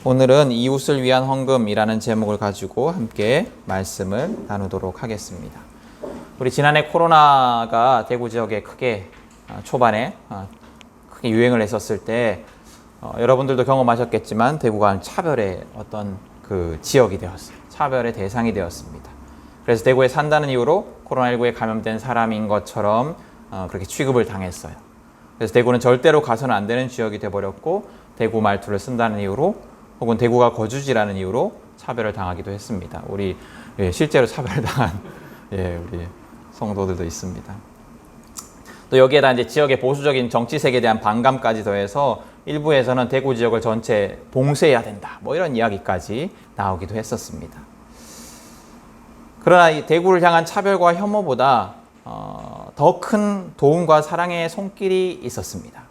오늘은 이웃을 위한 헌금이라는 제목을 가지고 함께 말씀을 나누도록 하겠습니다. 우리 지난해 코로나가 대구 지역에 크게 초반에 크게 유행을 했었을 때 여러분들도 경험하셨겠지만 대구가 차별의 어떤 그 지역이 되었어요. 차별의 대상이 되었습니다. 그래서 대구에 산다는 이유로 코로나19에 감염된 사람인 것처럼 그렇게 취급을 당했어요. 그래서 대구는 절대로 가서는 안 되는 지역이 되어버렸고 대구 말투를 쓴다는 이유로 혹은 대구가 거주지라는 이유로 차별을 당하기도 했습니다. 우리 실제로 차별을 당한 우리 성도들도 있습니다. 또 여기에다 이제 지역의 보수적인 정치색에 대한 반감까지 더해서 일부에서는 대구 지역을 전체 봉쇄해야 된다, 뭐 이런 이야기까지 나오기도 했었습니다. 그러나 이 대구를 향한 차별과 혐오보다 더 큰 도움과 사랑의 손길이 있었습니다.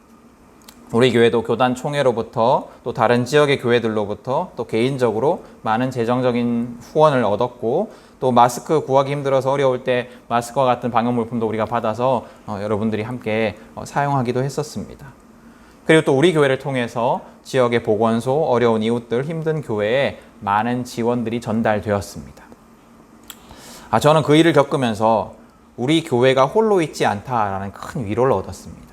우리 교회도 교단 총회로부터 또 다른 지역의 교회들로부터 또 개인적으로 많은 재정적인 후원을 얻었고, 또 마스크 구하기 힘들어서 어려울 때 마스크와 같은 방역 물품도 우리가 받아서 여러분들이 함께 사용하기도 했었습니다. 그리고 또 우리 교회를 통해서 지역의 보건소, 어려운 이웃들, 힘든 교회에 많은 지원들이 전달되었습니다. 저는 그 일을 겪으면서 우리 교회가 홀로 있지 않다라는 큰 위로를 얻었습니다.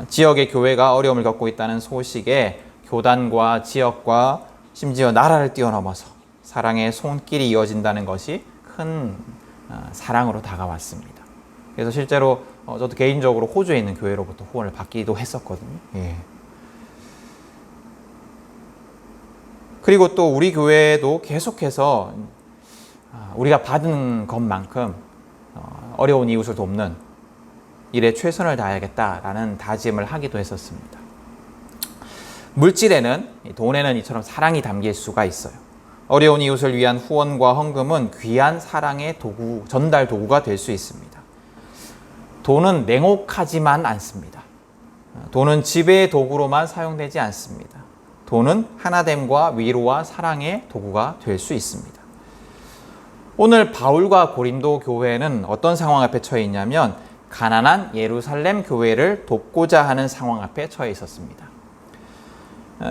지역의 교회가 어려움을 겪고 있다는 소식에 교단과 지역과 심지어 나라를 뛰어넘어서 사랑의 손길이 이어진다는 것이 큰 사랑으로 다가왔습니다. 그래서 실제로 저도 개인적으로 호주에 있는 교회로부터 후원을 받기도 했었거든요. 그리고 또 우리 교회도 계속해서 우리가 받은 것만큼 어려운 이웃을 돕는 일에 최선을 다해야겠다라는 다짐을 하기도 했었습니다. 물질에는, 돈에는 이처럼 사랑이 담길 수가 있어요. 어려운 이웃을 위한 후원과 헌금은 귀한 사랑의 도구, 전달 도구가 될 수 있습니다. 돈은 냉혹하지만 않습니다. 돈은 지배의 도구로만 사용되지 않습니다. 돈은 하나됨과 위로와 사랑의 도구가 될 수 있습니다. 오늘 바울과 고린도 교회는 어떤 상황 앞에 처해 있냐면 가난한 예루살렘 교회를 돕고자 하는 상황 앞에 처해 있었습니다.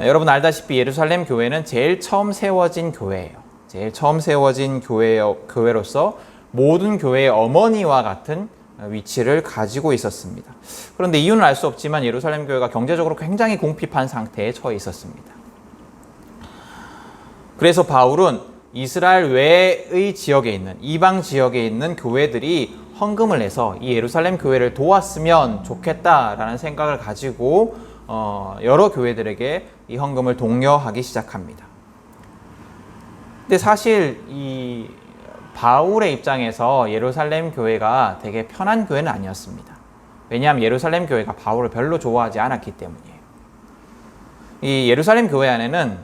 여러분 알다시피 예루살렘 교회는 제일 처음 세워진 교회예요. 제일 처음 세워진 교회로서 모든 교회의 어머니와 같은 위치를 가지고 있었습니다. 그런데 이유는 알 수 없지만 예루살렘 교회가 경제적으로 굉장히 궁핍한 상태에 처해 있었습니다. 그래서 바울은 이스라엘 외의 지역에 있는, 이방 지역에 있는 교회들이 헌금을 해서 이 예루살렘 교회를 도왔으면 좋겠다라는 생각을 가지고 여러 교회들에게 이 헌금을 독려하기 시작합니다. 근데 사실 이 바울의 입장에서 예루살렘 교회가 되게 편한 교회는 아니었습니다. 왜냐하면 예루살렘 교회가 바울을 별로 좋아하지 않았기 때문이에요. 이 예루살렘 교회 안에는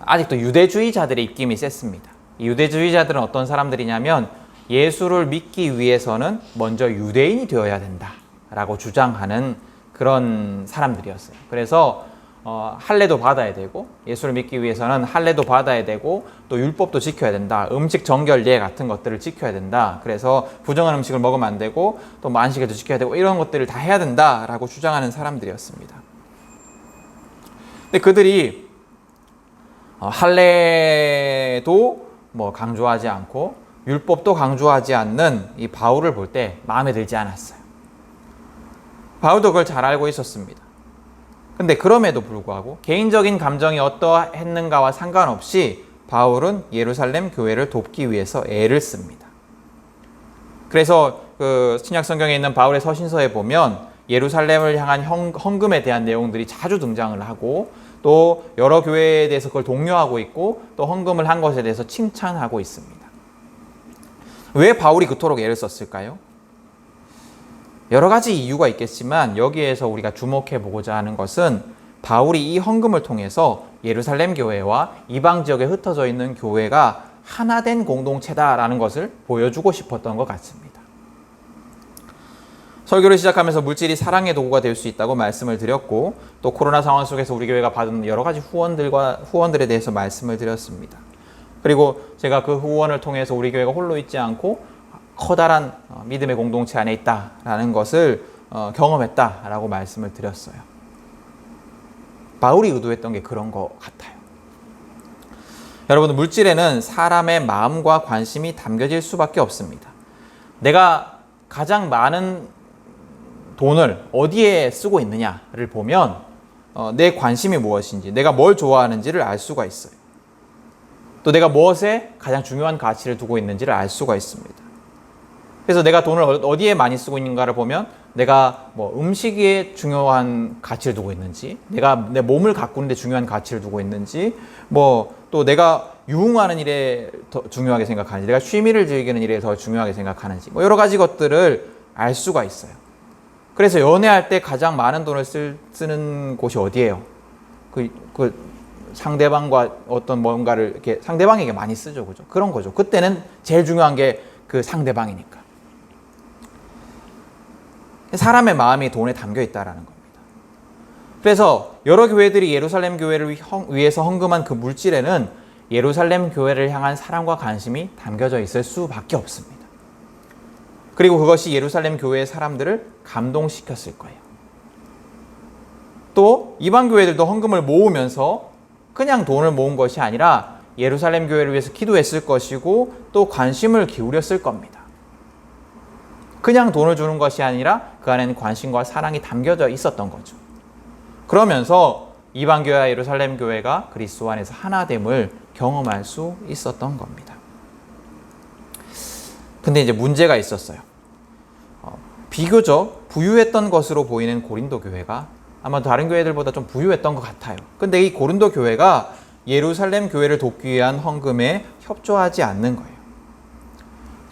아직도 유대주의자들의 입김이 셌습니다. 이 유대주의자들은 어떤 사람들이냐면 예수를 믿기 위해서는 먼저 유대인이 되어야 된다라고 주장하는 그런 사람들이었어요. 그래서 할례도 받아야 되고, 예수를 믿기 위해서는 할례도 받아야 되고, 또 율법도 지켜야 된다. 음식 정결례 같은 것들을 지켜야 된다. 그래서 부정한 음식을 먹으면 안 되고, 또 안식일도 지켜야 되고, 이런 것들을 다 해야 된다라고 주장하는 사람들이었습니다. 근데 그들이 할례도 강조하지 않고 율법도 강조하지 않는 이 바울을 볼 때 마음에 들지 않았어요. 바울도 그걸 잘 알고 있었습니다. 근데 그럼에도 불구하고 개인적인 감정이 어떠했는가와 상관없이 바울은 예루살렘 교회를 돕기 위해서 애를 씁니다. 그래서 그 신약 성경에 있는 바울의 서신서에 보면 예루살렘을 향한 헌금에 대한 내용들이 자주 등장을 하고, 또 여러 교회에 대해서 그걸 독려하고 있고, 또 헌금을 한 것에 대해서 칭찬하고 있습니다. 왜 바울이 그토록 애를 썼을까요? 여러 가지 이유가 있겠지만 여기에서 우리가 주목해 보고자 하는 것은 바울이 이 헌금을 통해서 예루살렘 교회와 이방 지역에 흩어져 있는 교회가 하나된 공동체다라는 것을 보여주고 싶었던 것 같습니다. 설교를 시작하면서 물질이 사랑의 도구가 될 수 있다고 말씀을 드렸고, 또 코로나 상황 속에서 우리 교회가 받은 여러 가지 후원들에 대해서 말씀을 드렸습니다. 그리고 제가 그 후원을 통해서 우리 교회가 홀로 있지 않고 커다란 믿음의 공동체 안에 있다라는 것을 경험했다라고 말씀을 드렸어요. 바울이 의도했던 게 그런 것 같아요. 여러분, 물질에는 사람의 마음과 관심이 담겨질 수밖에 없습니다. 내가 가장 많은 돈을 어디에 쓰고 있느냐를 보면 내 관심이 무엇인지, 내가 뭘 좋아하는지를 알 수가 있어요. 또 내가 무엇에 가장 중요한 가치를 두고 있는지를 알 수가 있습니다. 그래서 내가 돈을 어디에 많이 쓰고 있는가를 보면 내가 뭐 음식에 중요한 가치를 두고 있는지, 내가 내 몸을 가꾸는데 중요한 가치를 두고 있는지, 뭐 또 내가 유흥하는 일에 더 중요하게 생각하는지, 내가 취미를 즐기는 일에 더 중요하게 생각하는지, 뭐 여러 가지 것들을 알 수가 있어요. 그래서 연애할 때 가장 많은 돈을 쓰는 곳이 어디예요? 그 상대방과 어떤 뭔가를 이렇게 상대방에게 많이 쓰죠, 그죠? 그런 거죠. 그때는 제일 중요한 게 그 상대방이니까. 사람의 마음이 돈에 담겨 있다라는 겁니다. 그래서 여러 교회들이 예루살렘 교회를 위해서 헌금한 그 물질에는 예루살렘 교회를 향한 사랑과 관심이 담겨져 있을 수밖에 없습니다. 그리고 그것이 예루살렘 교회의 사람들을 감동시켰을 거예요. 또 이방 교회들도 헌금을 모으면서 그냥 돈을 모은 것이 아니라 예루살렘 교회를 위해서 기도했을 것이고 또 관심을 기울였을 겁니다. 그냥 돈을 주는 것이 아니라 그 안에는 관심과 사랑이 담겨져 있었던 거죠. 그러면서 이방 교회와 예루살렘 교회가 그리스도 안에서 하나됨을 경험할 수 있었던 겁니다. 근데 이제 문제가 있었어요. 비교적 부유했던 것으로 보이는 고린도 교회가 아마 다른 교회들보다 좀 부유했던 것 같아요. 근데 이 고린도 교회가 예루살렘 교회를 돕기 위한 헌금에 협조하지 않는 거예요.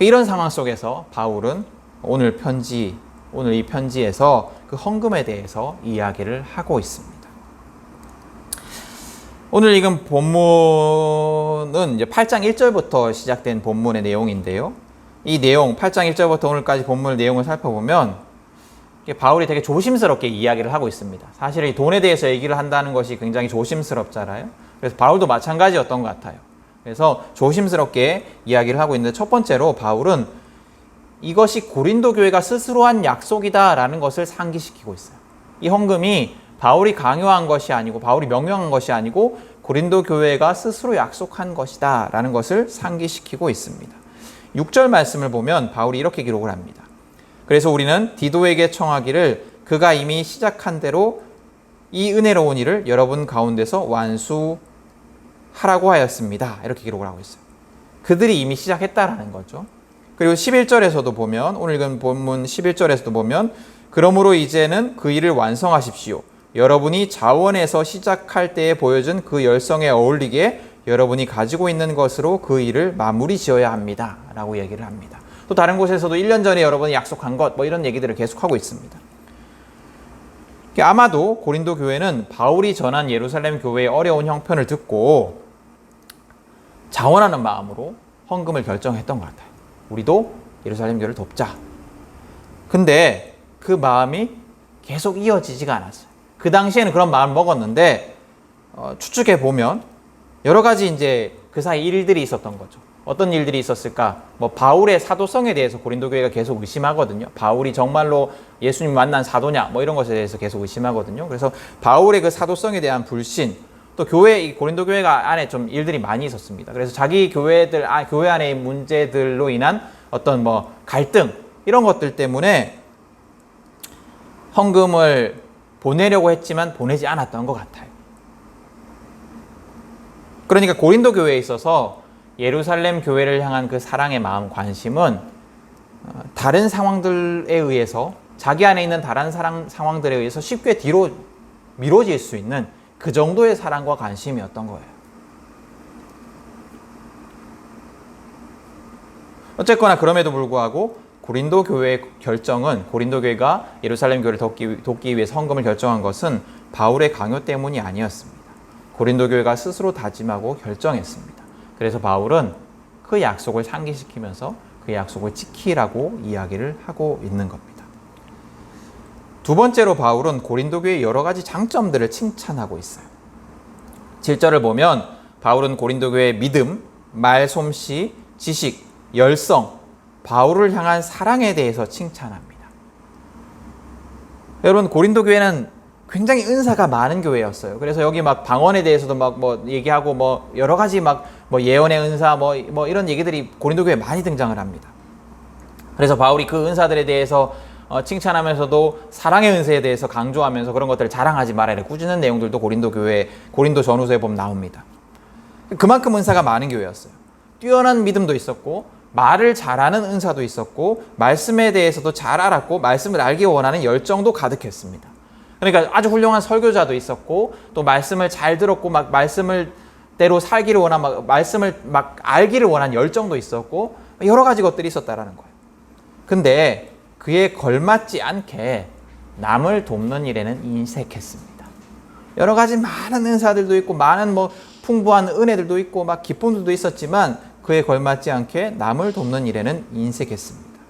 이런 상황 속에서 바울은 오늘 이 편지에서 그 헌금에 대해서 이야기를 하고 있습니다. 오늘 읽은 본문은 이제 8장 1절부터 시작된 본문의 내용인데요. 이 내용, 8장 1절부터 오늘까지 본문 내용을 살펴보면 바울이 되게 조심스럽게 이야기를 하고 있습니다. 사실 이 돈에 대해서 얘기를 한다는 것이 굉장히 조심스럽잖아요. 그래서 바울도 마찬가지였던 것 같아요. 그래서 조심스럽게 이야기를 하고 있는데 첫 번째로 바울은 이것이 고린도 교회가 스스로 한 약속이다라는 것을 상기시키고 있어요. 이 헌금이 바울이 강요한 것이 아니고 바울이 명령한 것이 아니고 고린도 교회가 스스로 약속한 것이다라는 것을 상기시키고 있습니다. 6절 말씀을 보면 바울이 이렇게 기록을 합니다. 그래서 우리는 디도에게 청하기를 그가 이미 시작한 대로 이 은혜로운 일을 여러분 가운데서 완수하라고 하였습니다. 이렇게 기록을 하고 있어요. 그들이 이미 시작했다라는 거죠. 그리고 11절에서도 보면 오늘 읽은 본문 11절에서도 보면 그러므로 이제는 그 일을 완성하십시오. 여러분이 자원에서 시작할 때에 보여준 그 열성에 어울리게 여러분이 가지고 있는 것으로 그 일을 마무리 지어야 합니다. 라고 얘기를 합니다. 또 다른 곳에서도 1년 전에 여러분이 약속한 것 뭐 이런 얘기들을 계속하고 있습니다. 아마도 고린도 교회는 바울이 전한 예루살렘 교회의 어려운 형편을 듣고 자원하는 마음으로 헌금을 결정했던 것 같아요. 우리도 예루살렘 교회를 돕자. 근데 그 마음이 계속 이어지지가 않았어요. 그 당시에는 그런 마음을 먹었는데 추측해 보면 여러 가지 이제 그 사이 일들이 있었던 거죠. 어떤 일들이 있었을까? 뭐 바울의 사도성에 대해서 고린도 교회가 계속 의심하거든요. 바울이 정말로 예수님 만난 사도냐? 뭐 이런 것에 대해서 계속 의심하거든요. 그래서 바울의 그 사도성에 대한 불신, 또 이 고린도 교회가 안에 좀 일들이 많이 있었습니다. 그래서 자기 교회 안의 문제들로 인한 어떤 뭐 갈등 이런 것들 때문에 헌금을 보내려고 했지만 보내지 않았던 것 같아요. 그러니까 고린도 교회에 있어서 예루살렘 교회를 향한 그 사랑의 마음, 관심은 다른 상황들에 의해서 자기 안에 있는 다른 상황들에 의해서 쉽게 뒤로 미뤄질 수 있는 그 정도의 사랑과 관심이었던 거예요. 어쨌거나 그럼에도 불구하고 고린도 교회의 결정은 고린도 교회가 예루살렘 교회를 돕기 위해서 헌금을 결정한 것은 바울의 강요 때문이 아니었습니다. 고린도 교회가 스스로 다짐하고 결정했습니다. 그래서 바울은 그 약속을 상기시키면서 그 약속을 지키라고 이야기를 하고 있는 겁니다. 두 번째로 바울은 고린도 교회의 여러 가지 장점들을 칭찬하고 있어요. 7절을 보면 바울은 고린도 교회의 믿음, 말솜씨, 지식, 열성, 바울을 향한 사랑에 대해서 칭찬합니다. 여러분, 고린도 교회는 굉장히 은사가 많은 교회였어요. 그래서 여기 막 방언에 대해서도 막 뭐 얘기하고 뭐 여러 가지 막 뭐 예언의 은사 뭐 이런 얘기들이 고린도 교회에 많이 등장을 합니다. 그래서 바울이 그 은사들에 대해서 칭찬하면서도 사랑의 은사에 대해서 강조하면서 그런 것들을 자랑하지 말아야 꾸짖는 내용들도 고린도 전후서에 보면 나옵니다. 그만큼 은사가 많은 교회였어요. 뛰어난 믿음도 있었고 말을 잘하는 은사도 있었고 말씀에 대해서도 잘 알았고 말씀을 알기 원하는 열정도 가득했습니다. 그러니까 아주 훌륭한 설교자도 있었고 또 말씀을 잘 들었고 막 말씀을 대로 살기를 원한 말씀을 막 알기를 원한 열정도 있었고 여러 가지 것들이 있었다라는 거예요. 근데 그에 걸맞지 않게 남을 돕는 일에는 인색했습니다. 여러 가지 많은 은사들도 있고 많은 뭐 풍부한 은혜들도 있고 막 기쁨들도 있었지만 그에 걸맞지 않게 남을 돕는 일에는 인색했습니다.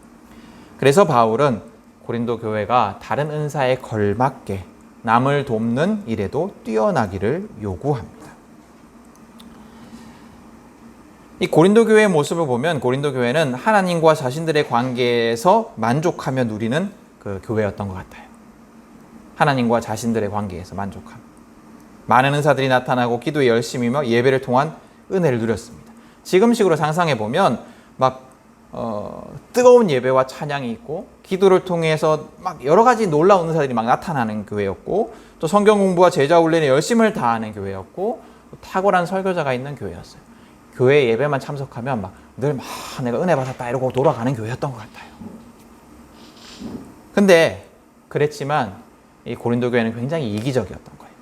그래서 바울은 고린도 교회가 다른 은사에 걸맞게 남을 돕는 일에도 뛰어나기를 요구합니다. 이 고린도 교회의 모습을 보면 고린도 교회는 하나님과 자신들의 관계에서 만족하며 누리는 그 교회였던 것 같아요. 하나님과 자신들의 관계에서 만족함. 많은 은사들이 나타나고 기도에 열심히며 예배를 통한 은혜를 누렸습니다. 지금식으로 상상해 보면 막 뜨거운 예배와 찬양이 있고 기도를 통해서 막 여러 가지 놀라운 은사들이 막 나타나는 교회였고 또 성경 공부와 제자 훈련에 열심을 다하는 교회였고 탁월한 설교자가 있는 교회였어요. 교회 예배만 참석하면 막 늘 막 내가 은혜 받았다 이러고 돌아가는 교회였던 것 같아요. 근데 그랬지만 이 고린도 교회는 굉장히 이기적이었던 거예요.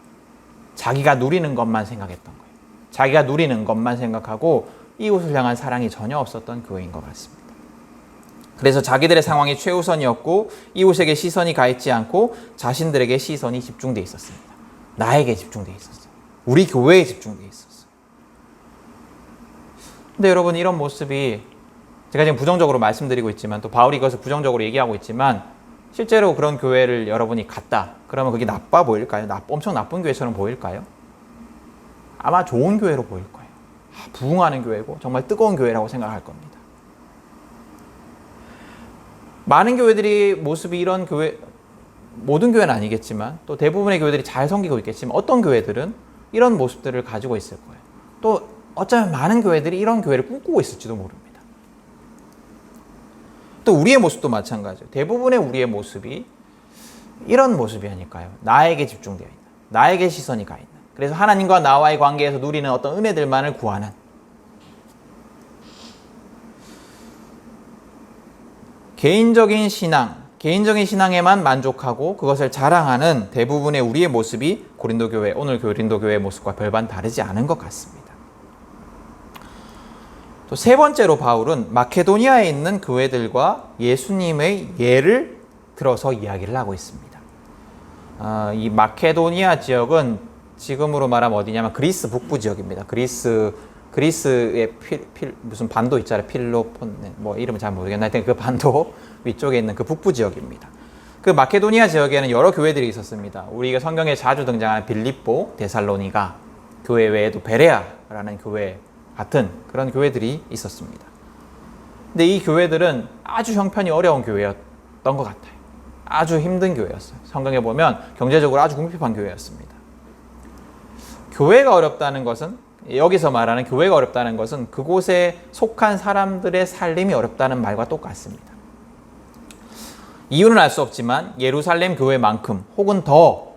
자기가 누리는 것만 생각했던 거예요. 자기가 누리는 것만 생각하고 이웃을 향한 사랑이 전혀 없었던 교회인 것 같습니다. 그래서 자기들의 상황이 최우선이었고 이웃에게 시선이 가 있지 않고 자신들에게 시선이 집중되어 있었습니다. 나에게 집중되어 있었어요. 우리 교회에 집중되어 있었어요. 근데 여러분 이런 모습이 제가 지금 부정적으로 말씀드리고 있지만 또 바울이 그것을 부정적으로 얘기하고 있지만 실제로 그런 교회를 여러분이 갔다. 그러면 그게 나빠 보일까요? 엄청 나쁜 교회처럼 보일까요? 아마 좋은 교회로 보일 거예요. 부흥하는 교회고 정말 뜨거운 교회라고 생각할 겁니다. 많은 교회들이 모습이 이런 교회, 모든 교회는 아니겠지만 또 대부분의 교회들이 잘 섬기고 있겠지만 어떤 교회들은 이런 모습들을 가지고 있을 거예요. 또 어쩌면 많은 교회들이 이런 교회를 꿈꾸고 있을지도 모릅니다. 또 우리의 모습도 마찬가지예요. 대부분의 우리의 모습이 이런 모습이 아닐까요? 나에게 집중되어 있는, 나에게 시선이 가 있는, 그래서 하나님과 나와의 관계에서 누리는 어떤 은혜들만을 구하는 개인적인 신앙에만 만족하고 그것을 자랑하는 대부분의 우리의 모습이 고린도 교회, 오늘 고린도 교회의 모습과 별반 다르지 않은 것 같습니다. 또 세 번째로 바울은 마케도니아에 있는 교회들과 예수님의 예를 들어서 이야기를 하고 있습니다. 이 마케도니아 지역은 지금으로 말하면 어디냐면 그리스 북부 지역입니다. 그리스의 무슨 반도 있잖아요. 필로폰, 뭐 이름은 잘 모르겠는데 하여튼 그 반도 위쪽에 있는 그 북부 지역입니다. 그 마케도니아 지역에는 여러 교회들이 있었습니다. 우리가 성경에 자주 등장하는 빌립보, 데살로니가, 교회 외에도 베레아라는 교회 같은 그런 교회들이 있었습니다. 근데 이 교회들은 아주 형편이 어려운 교회였던 것 같아요. 아주 힘든 교회였어요. 성경에 보면 경제적으로 아주 궁핍한 교회였습니다. 교회가 어렵다는 것은, 여기서 말하는 교회가 어렵다는 것은 그곳에 속한 사람들의 살림이 어렵다는 말과 똑같습니다. 이유는 알 수 없지만 예루살렘 교회만큼 혹은 더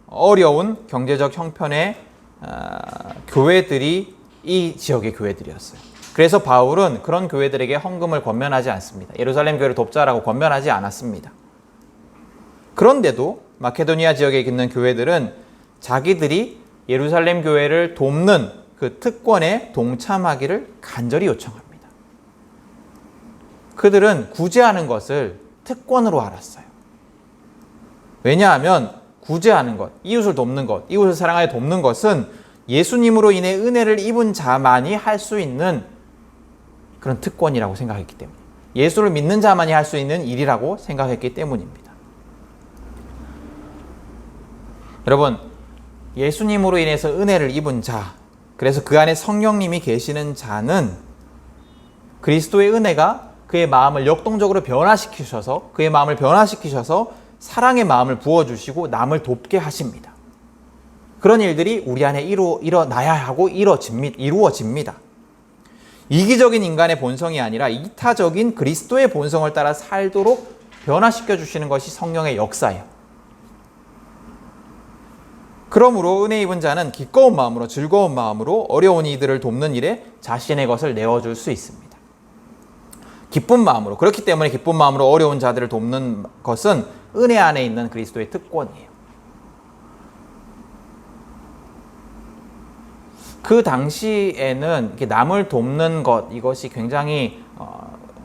어려운 경제적 형편의 교회들이 이 지역의 교회들이었어요. 그래서 바울은 그런 교회들에게 헌금을 권면하지 않습니다. 예루살렘 교회를 돕자라고 권면하지 않았습니다. 그런데도 마케도니아 지역에 있는 교회들은 자기들이 예루살렘 교회를 돕는 그 특권에 동참하기를 간절히 요청합니다. 그들은 구제하는 것을 특권으로 알았어요. 왜냐하면 구제하는 것, 이웃을 돕는 것, 이웃을 사랑하여 돕는 것은 예수님으로 인해 은혜를 입은 자만이 할 수 있는 그런 특권이라고 생각했기 때문에, 예수를 믿는 자만이 할 수 있는 일이라고 생각했기 때문입니다. 여러분, 예수님으로 인해서 은혜를 입은 자, 그래서 그 안에 성령님이 계시는 자는 그리스도의 은혜가 그의 마음을 역동적으로 변화시키셔서, 그의 마음을 변화시키셔서 사랑의 마음을 부어주시고 남을 돕게 하십니다. 그런 일들이 우리 안에 일어나야 하고 이루어집니다. 이기적인 인간의 본성이 아니라 이타적인 그리스도의 본성을 따라 살도록 변화시켜 주시는 것이 성령의 역사예요. 그러므로 은혜 입은 자는 기꺼운 마음으로 즐거운 마음으로 어려운 이들을 돕는 일에 자신의 것을 내어줄 수 있습니다. 기쁜 마음으로, 그렇기 때문에 기쁜 마음으로 어려운 자들을 돕는 것은 은혜 안에 있는 그리스도의 특권이에요. 그 당시에는 이렇게 남을 돕는 것, 이것이 굉장히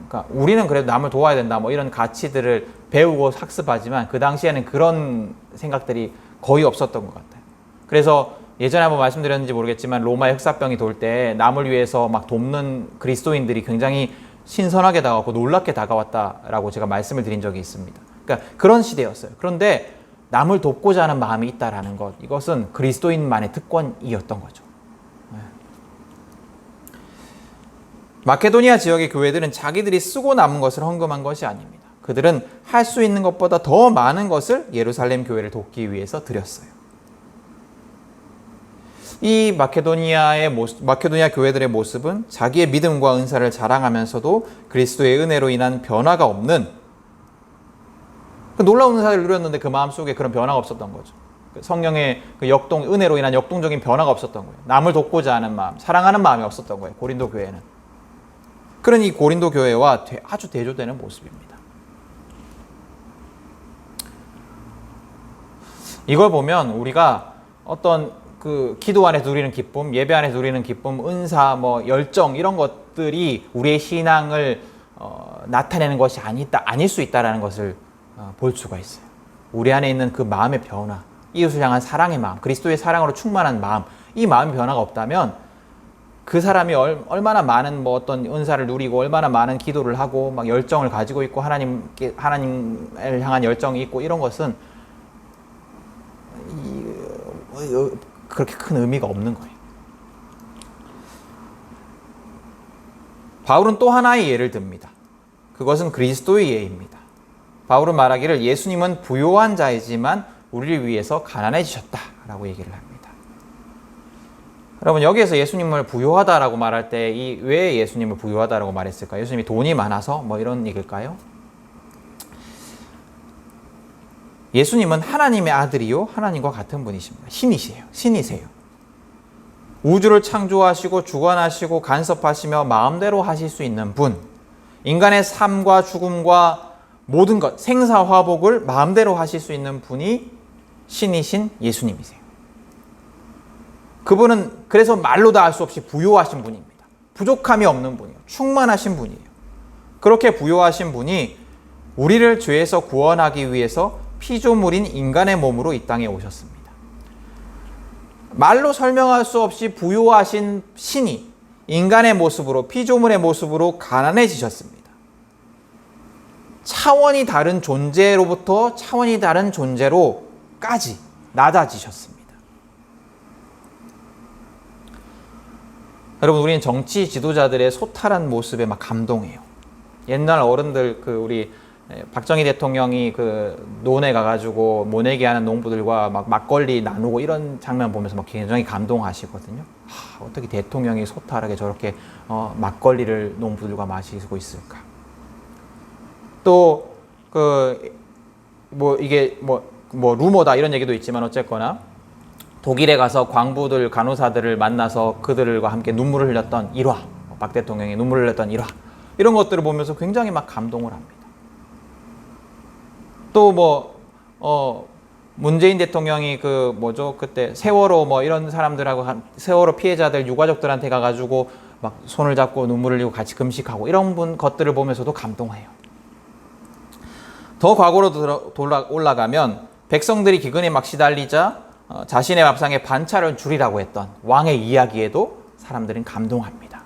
그러니까 우리는 그래도 남을 도와야 된다 뭐 이런 가치들을 배우고 학습하지만 그 당시에는 그런 생각들이 거의 없었던 것 같아요. 그래서 예전에 한번 말씀드렸는지 모르겠지만 로마의 흑사병이 돌 때 남을 위해서 막 돕는 그리스도인들이 굉장히 신선하게 다가왔고 놀랍게 다가왔다라고 제가 말씀을 드린 적이 있습니다. 그러니까 그런 시대였어요. 그런데 남을 돕고자 하는 마음이 있다라는 것, 이것은 그리스도인만의 특권이었던 거죠. 마케도니아 지역의 교회들은 자기들이 쓰고 남은 것을 헌금한 것이 아닙니다. 그들은 할 수 있는 것보다 더 많은 것을 예루살렘 교회를 돕기 위해서 드렸어요. 이 마케도니아 교회들의 모습은 자기의 믿음과 은사를 자랑하면서도 그리스도의 은혜로 인한 변화가 없는, 놀라운 은사를 누렸는데 그 마음속에 그런 변화가 없었던 거죠. 성령의 그 은혜로 인한 역동적인 변화가 없었던 거예요. 남을 돕고자 하는 마음, 사랑하는 마음이 없었던 거예요. 고린도 교회는. 그런 이 고린도 교회와 아주 대조되는 모습입니다. 이걸 보면 우리가 어떤 그 기도 안에 누리는 기쁨, 예배 안에 누리는 기쁨, 은사, 뭐 열정 이런 것들이 우리의 신앙을 나타내는 것이 아닐 수 있다라는 것을 볼 수가 있어요. 우리 안에 있는 그 마음의 변화, 이웃을 향한 사랑의 마음, 그리스도의 사랑으로 충만한 마음, 이 마음의 변화가 없다면 그 사람이 얼마나 많은 뭐 어떤 은사를 누리고 얼마나 많은 기도를 하고 막 열정을 가지고 있고 하나님을 향한 열정이 있고 이런 것은 그렇게 큰 의미가 없는 거예요. 바울은 또 하나의 예를 듭니다. 그것은 그리스도의 예입니다. 바울은 말하기를 예수님은 부요한 자이지만 우리를 위해서 가난해지셨다라고 얘기를 합니다. 여러분, 여기에서 예수님을 부요하다라고 말할 때 왜 예수님을 부요하다라고 말했을까요? 예수님이 돈이 많아서 뭐 이런 얘기일까요? 예수님은 하나님의 아들이요 하나님과 같은 분이십니다. 신이세요. 우주를 창조하시고 주관하시고 간섭하시며 마음대로 하실 수 있는 분, 인간의 삶과 죽음과 모든 것, 생사화복을 마음대로 하실 수 있는 분이 신이신 예수님이세요. 그분은 그래서 말로 다 할 수 없이 부요하신 분입니다. 부족함이 없는 분이에요. 충만하신 분이에요. 그렇게 부요하신 분이 우리를 죄에서 구원하기 위해서 피조물인 인간의 몸으로 이 땅에 오셨습니다. 말로 설명할 수 없이 부요하신 신이 인간의 모습으로, 피조물의 모습으로 가난해지셨습니다. 차원이 다른 존재로부터 차원이 다른 존재로까지 낮아지셨습니다. 여러분, 우리는 정치 지도자들의 소탈한 모습에 막 감동해요. 옛날 어른들, 우리 박정희 대통령이 논에 가가지고 모내기 하는 농부들과 막 막걸리 나누고 이런 장면 보면서 막 굉장히 감동하시거든요. 어떻게 대통령이 소탈하게 저렇게 막걸리를 농부들과 마시고 있을까? 또 이게 루머다 이런 얘기도 있지만 어쨌거나 독일에 가서 광부들, 간호사들을 만나서 그들과 함께 눈물을 흘렸던 일화, 박 대통령이 눈물을 흘렸던 일화, 이런 것들을 보면서 굉장히 막 감동을 합니다. 또 문재인 대통령이 그때 세월호 이런 사람들하고 세월호 피해자들 유가족들한테 가가지고 막 손을 잡고 눈물을 흘리고 같이 금식하고 이런 것들을 보면서도 감동해요. 더 과거로 올라가면 백성들이 기근에 막 시달리자 자신의 밥상에 반찬을 줄이라고 했던 왕의 이야기에도 사람들은 감동합니다.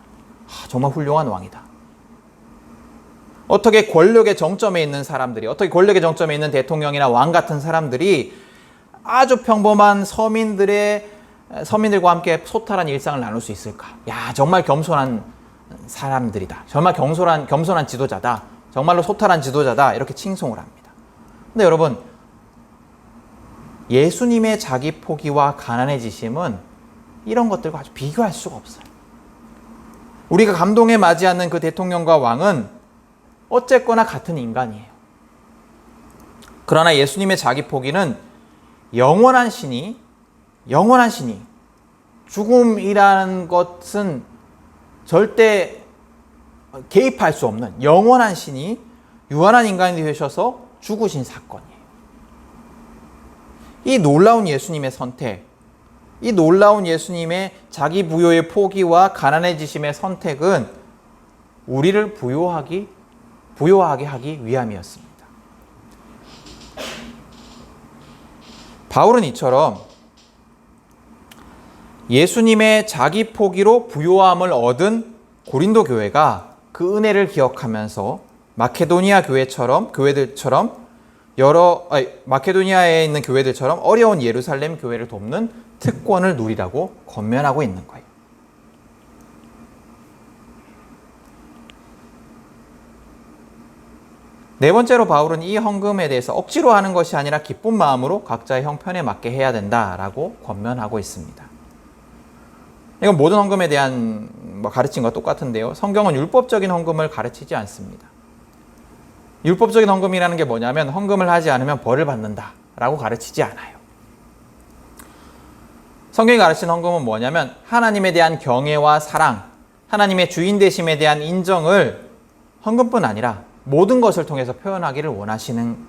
정말 훌륭한 왕이다. 어떻게 권력의 정점에 있는 사람들이, 어떻게 권력의 정점에 있는 대통령이나 왕 같은 사람들이 아주 평범한 서민들과 함께 소탈한 일상을 나눌 수 있을까? 정말 겸손한 사람들이다. 정말 겸손한 지도자다. 정말로 소탈한 지도자다. 이렇게 칭송을 합니다. 근데 여러분, 예수님의 자기 포기와 가난해지심은 이런 것들과 아주 비교할 수가 없어요. 우리가 감동에 맞지 않는 그 대통령과 왕은 어쨌거나 같은 인간이에요. 그러나 예수님의 자기 포기는 영원한 신이 죽음이라는 것은 절대 개입할 수 없는 영원한 신이 유한한 인간이 되셔서 죽으신 사건이에요. 이 놀라운 예수님의 선택, 이 놀라운 예수님의 자기 부요의 포기와 가난해지심의 선택은 우리를 부요하게 하기 위함이었습니다. 바울은 이처럼 예수님의 자기 포기로 부요함을 얻은 고린도 교회가 그 은혜를 기억하면서 마케도니아에 있는 교회들처럼 어려운 예루살렘 교회를 돕는 특권을 누리라고 권면하고 있는 거예요. 네 번째로 바울은 이 헌금에 대해서 억지로 하는 것이 아니라 기쁜 마음으로 각자의 형편에 맞게 해야 된다라고 권면하고 있습니다. 이건 모든 헌금에 대한 가르침과 똑같은데요. 성경은 율법적인 헌금을 가르치지 않습니다. 율법적인 헌금이라는 게 뭐냐면 헌금을 하지 않으면 벌을 받는다라고 가르치지 않아요. 성경이 가르치는 헌금은 뭐냐면 하나님에 대한 경외와 사랑, 하나님의 주인 되심에 대한 인정을 헌금뿐 아니라 모든 것을 통해서 표현하기를 원하시는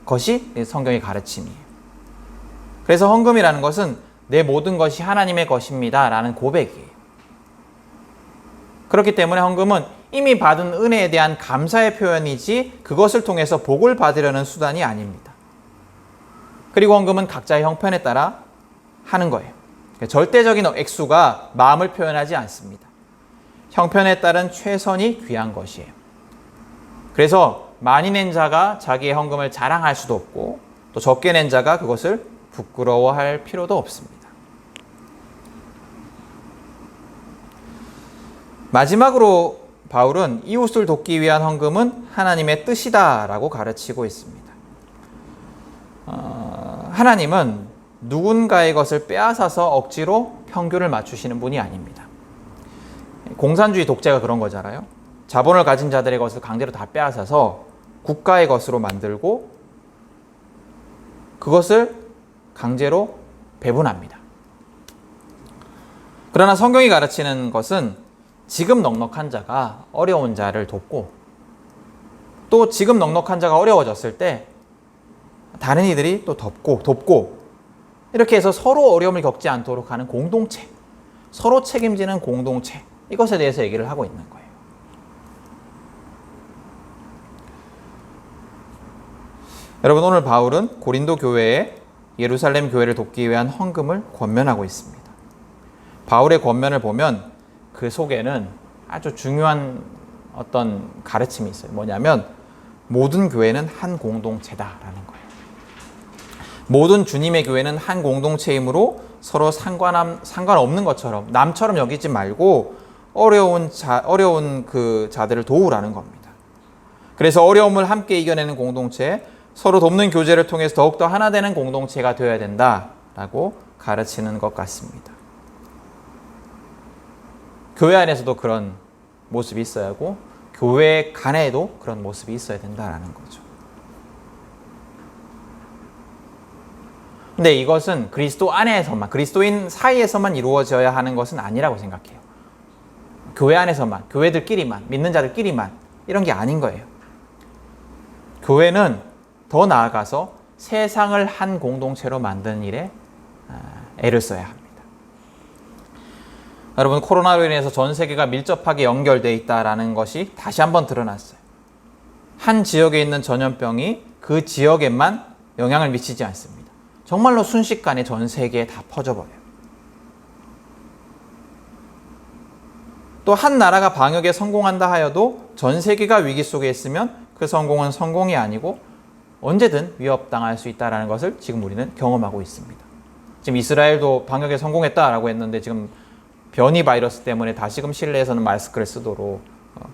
것이 성경의 가르침이에요. 그래서 헌금이라는 것은 내 모든 것이 하나님의 것입니다 라는 고백이에요. 그렇기 때문에 헌금은 이미 받은 은혜에 대한 감사의 표현이지 그것을 통해서 복을 받으려는 수단이 아닙니다. 그리고 헌금은 각자의 형편에 따라 하는 거예요. 절대적인 액수가 마음을 표현하지 않습니다. 형편에 따른 최선이 귀한 것이에요. 그래서 많이 낸 자가 자기의 헌금을 자랑할 수도 없고 또 적게 낸 자가 그것을 부끄러워할 필요도 없습니다. 마지막으로 바울은 이웃을 돕기 위한 헌금은 하나님의 뜻이다라고 가르치고 있습니다. 하나님은 누군가의 것을 빼앗아서 억지로 평균을 맞추시는 분이 아닙니다. 공산주의 독재가 그런 거잖아요. 자본을 가진 자들의 것을 강제로 다 빼앗아서 국가의 것으로 만들고 그것을 강제로 배분합니다. 그러나 성경이 가르치는 것은 지금 넉넉한 자가 어려운 자를 돕고 또 지금 넉넉한 자가 어려워졌을 때 다른 이들이 또 돕고 이렇게 해서 서로 어려움을 겪지 않도록 하는 공동체, 서로 책임지는 공동체, 이것에 대해서 얘기를 하고 있는 거예요. 여러분, 오늘 바울은 고린도 교회에 예루살렘 교회를 돕기 위한 헌금을 권면하고 있습니다. 바울의 권면을 보면 그 속에는 아주 중요한 어떤 가르침이 있어요. 뭐냐면 모든 교회는 한 공동체다라는 거예요. 모든 주님의 교회는 한 공동체이므로 서로 상관없는 것처럼 남처럼 여기지 말고 어려운 그 자들을 도우라는 겁니다. 그래서 어려움을 함께 이겨내는 공동체, 서로 돕는 교제를 통해서 더욱더 하나 되는 공동체가 되어야 된다라고 가르치는 것 같습니다. 교회 안에서도 그런 모습이 있어야 하고 교회 간에도 그런 모습이 있어야 된다라는 거죠. 근데 이것은 그리스도 안에서만, 그리스도인 사이에서만 이루어져야 하는 것은 아니라고 생각해요. 교회 안에서만, 교회들끼리만, 믿는 자들끼리만 이런 게 아닌 거예요. 교회는 더 나아가서 세상을 한 공동체로 만드는 일에 애를 써야 합니다. 여러분, 코로나로 인해서 전 세계가 밀접하게 연결되어 있다는 것이 다시 한번 드러났어요. 한 지역에 있는 전염병이 그 지역에만 영향을 미치지 않습니다. 정말로 순식간에 전 세계에 다 퍼져버려요. 또 한 나라가 방역에 성공한다 하여도 전 세계가 위기 속에 있으면 그 성공은 성공이 아니고 언제든 위협당할 수 있다는 것을 지금 우리는 경험하고 있습니다. 지금 이스라엘도 방역에 성공했다라고 했는데 지금 변이 바이러스 때문에 다시금 실내에서는 마스크를 쓰도록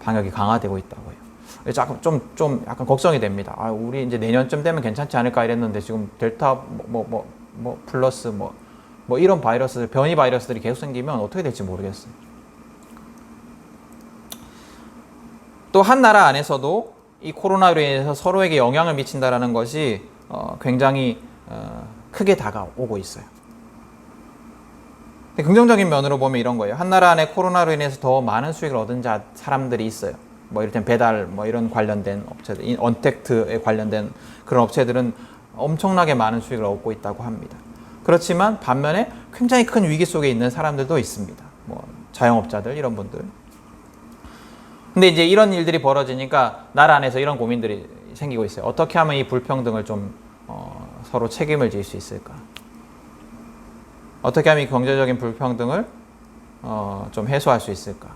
방역이 강화되고 있다고 해요. 약간 걱정이 됩니다. 우리 이제 내년쯤 되면 괜찮지 않을까 이랬는데 지금 델타 플러스 이런 바이러스들, 변이 바이러스들이 계속 생기면 어떻게 될지 모르겠어요. 또 한 나라 안에서도 이 코로나로 인해서 서로에게 영향을 미친다라는 것이 굉장히 크게 다가오고 있어요. 근데 긍정적인 면으로 보면 이런 거예요. 한 나라 안에 코로나로 인해서 더 많은 수익을 얻은 사람들이 있어요. 이를테면 배달, 이런 관련된 업체들, 언택트에 관련된 그런 업체들은 엄청나게 많은 수익을 얻고 있다고 합니다. 그렇지만 반면에 굉장히 큰 위기 속에 있는 사람들도 있습니다. 자영업자들, 이런 분들. 근데 이제 이런 일들이 벌어지니까 나라 안에서 이런 고민들이 생기고 있어요. 어떻게 하면 이 불평등을 좀 서로 책임을 질 수 있을까? 어떻게 하면 이 경제적인 불평등을 좀 해소할 수 있을까?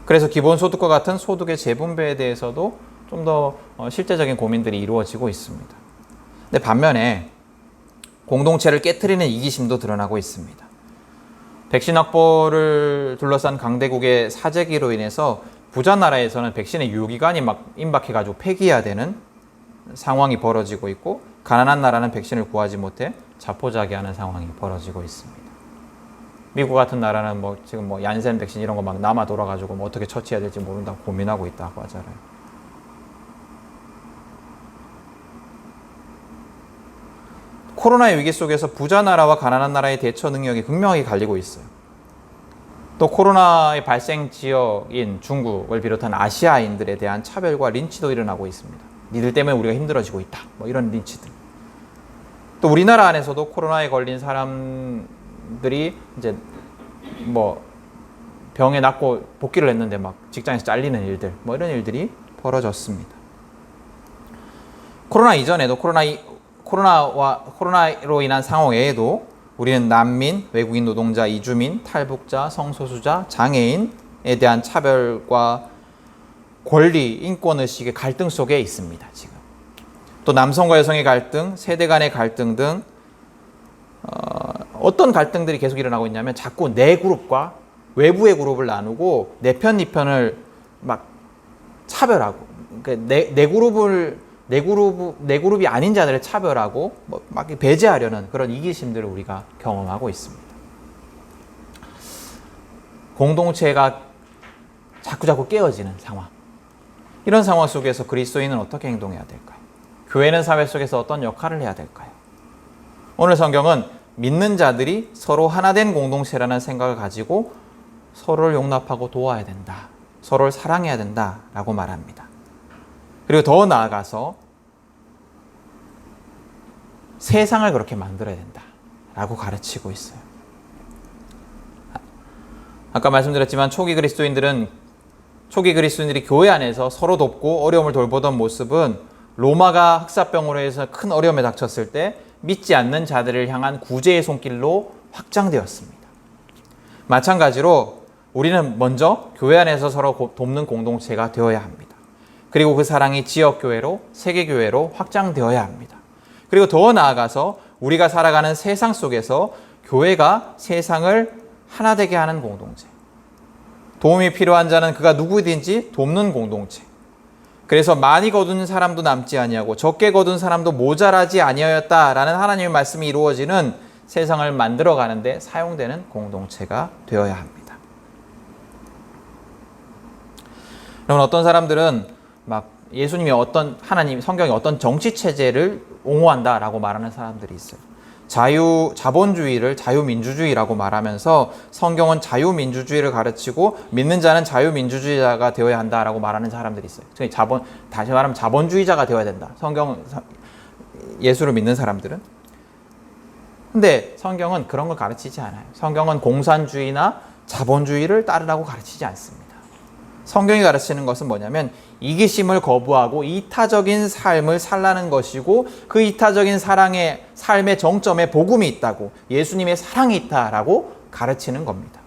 그래서 기본소득과 같은 소득의 재분배에 대해서도 좀 더 실제적인 고민들이 이루어지고 있습니다. 근데 반면에 공동체를 깨트리는 이기심도 드러나고 있습니다. 백신 확보를 둘러싼 강대국의 사재기로 인해서 부자 나라에서는 백신의 유효기간이 막 임박해가지고 폐기해야 되는 상황이 벌어지고 있고, 가난한 나라는 백신을 구하지 못해 자포자기하는 상황이 벌어지고 있습니다. 미국 같은 나라는 지금 얀센 백신 이런 거 막 남아 돌아가지고 어떻게 처치해야 될지 모른다고 고민하고 있다고 하잖아요. 코로나의 위기 속에서 부자 나라와 가난한 나라의 대처 능력이 극명하게 갈리고 있어요. 또 코로나의 발생 지역인 중국을 비롯한 아시아인들에 대한 차별과 린치도 일어나고 있습니다. 니들 때문에 우리가 힘들어지고 있다. 이런 린치들. 또 우리나라 안에서도 코로나에 걸린 사람들이 이제 병에 낫고 복귀를 했는데 막 직장에서 잘리는 일들, 이런 일들이 벌어졌습니다. 코로나 이전에도 코로나로 인한 상황 외에도 우리는 난민, 외국인 노동자, 이주민, 탈북자, 성소수자, 장애인에 대한 차별과 권리, 인권의식의 갈등 속에 있습니다. 지금. 또 남성과 여성의 갈등, 세대 간의 갈등 등 어떤 갈등들이 계속 일어나고 있냐면 자꾸 내 그룹과 외부의 그룹을 나누고 내 편, 네 편을 막 차별하고, 그러니까 내 그룹이 아닌 자들을 차별하고 막 배제하려는 그런 이기심들을 우리가 경험하고 있습니다. 공동체가 자꾸 깨어지는 상황. 이런 상황 속에서 그리스도인은 어떻게 행동해야 될까요? 교회는 사회 속에서 어떤 역할을 해야 될까요? 오늘 성경은 믿는 자들이 서로 하나 된 공동체라는 생각을 가지고 서로를 용납하고 도와야 된다. 서로를 사랑해야 된다라고 말합니다. 그리고 더 나아가서 세상을 그렇게 만들어야 된다라고 가르치고 있어요. 아까 말씀드렸지만 초기 그리스도인들이 교회 안에서 서로 돕고 어려움을 돌보던 모습은 로마가 흑사병으로 해서 큰 어려움에 닥쳤을 때 믿지 않는 자들을 향한 구제의 손길로 확장되었습니다. 마찬가지로 우리는 먼저 교회 안에서 서로 돕는 공동체가 되어야 합니다. 그리고 그 사랑이 지역교회로, 세계교회로 확장되어야 합니다. 그리고 더 나아가서 우리가 살아가는 세상 속에서 교회가 세상을 하나 되게 하는 공동체. 도움이 필요한 자는 그가 누구든지 돕는 공동체. 그래서 많이 거둔 사람도 남지 아니하고 적게 거둔 사람도 모자라지 아니하였다라는 하나님의 말씀이 이루어지는 세상을 만들어 가는데 사용되는 공동체가 되어야 합니다. 여러분, 어떤 사람들은 막 예수님이 성경이 어떤 정치 체제를 옹호한다라고 말하는 사람들이 있어요. 자본주의를 자유민주주의라고 말하면서 성경은 자유민주주의를 가르치고 믿는 자는 자유민주주의자가 되어야 한다라고 말하는 사람들이 있어요. 다시 말하면 자본주의자가 되어야 된다. 예수를 믿는 사람들은. 근데 성경은 그런 걸 가르치지 않아요. 성경은 공산주의나 자본주의를 따르라고 가르치지 않습니다. 성경이 가르치는 것은 뭐냐면 이기심을 거부하고 이타적인 삶을 살라는 것이고, 그 이타적인 삶의 정점에 복음이 있다고, 예수님의 사랑이 있다라고 가르치는 겁니다.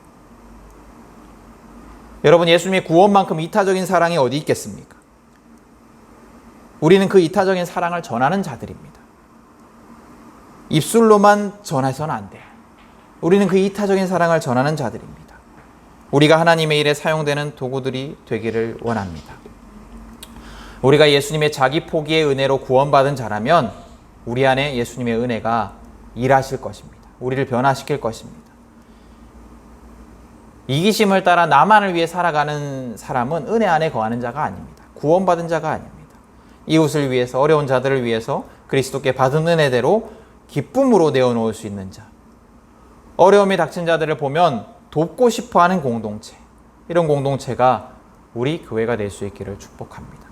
여러분, 예수님의 구원만큼 이타적인 사랑이 어디 있겠습니까? 우리는 그 이타적인 사랑을 전하는 자들입니다. 입술로만 전해서는 안 돼요. 우리는 그 이타적인 사랑을 전하는 자들입니다. 우리가 하나님의 일에 사용되는 도구들이 되기를 원합니다. 우리가 예수님의 자기 포기의 은혜로 구원받은 자라면 우리 안에 예수님의 은혜가 일하실 것입니다. 우리를 변화시킬 것입니다. 이기심을 따라 나만을 위해 살아가는 사람은 은혜 안에 거하는 자가 아닙니다. 구원받은 자가 아닙니다. 이웃을 위해서, 어려운 자들을 위해서 그리스도께 받은 은혜대로 기쁨으로 내어놓을 수 있는 자, 어려움이 닥친 자들을 보면 돕고 싶어하는 공동체, 이런 공동체가 우리 교회가 될 수 있기를 축복합니다.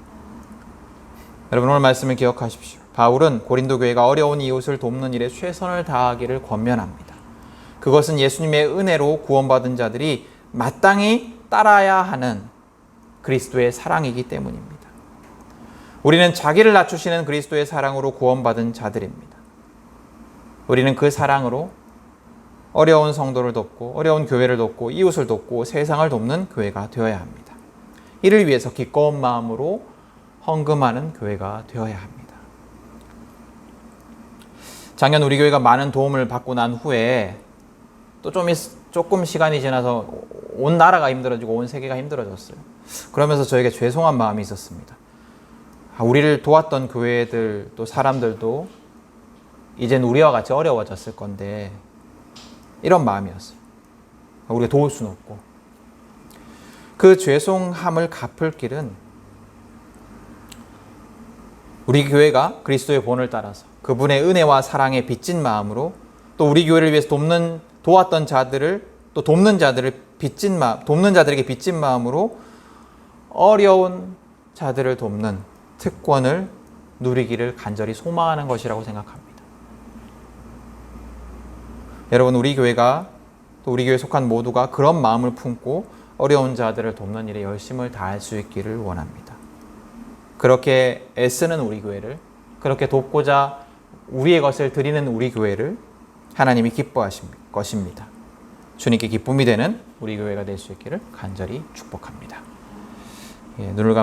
여러분, 오늘 말씀을 기억하십시오. 바울은 고린도 교회가 어려운 이웃을 돕는 일에 최선을 다하기를 권면합니다. 그것은 예수님의 은혜로 구원받은 자들이 마땅히 따라야 하는 그리스도의 사랑이기 때문입니다. 우리는 자기를 낮추시는 그리스도의 사랑으로 구원받은 자들입니다. 우리는 그 사랑으로 어려운 성도를 돕고, 어려운 교회를 돕고, 이웃을 돕고, 세상을 돕는 교회가 되어야 합니다. 이를 위해서 기꺼운 마음으로 헌금하는 교회가 되어야 합니다. 작년 우리 교회가 많은 도움을 받고 난 후에 또 조금 시간이 지나서 온 나라가 힘들어지고 온 세계가 힘들어졌어요. 그러면서 저에게 죄송한 마음이 있었습니다. 우리를 도왔던 교회들, 또 사람들도 이젠 우리와 같이 어려워졌을 건데, 이런 마음이었어요. 우리가 도울 수는 없고. 그 죄송함을 갚을 길은 우리 교회가 그리스도의 본을 따라서 그분의 은혜와 사랑에 빚진 마음으로, 또 우리 교회를 위해서 도왔던 자들을, 또 돕는 자들에게 빚진 마음으로 어려운 자들을 돕는 특권을 누리기를 간절히 소망하는 것이라고 생각합니다. 여러분, 우리 교회가, 또 우리 교회에 속한 모두가 그런 마음을 품고 어려운 자들을 돕는 일에 열심을 다할 수 있기를 원합니다. 그렇게 애쓰는 우리 교회를, 그렇게 돕고자 우리의 것을 드리는 우리 교회를 하나님이 기뻐하실 것입니다. 주님께 기쁨이 되는 우리 교회가 될 수 있기를 간절히 축복합니다. 눈을 감고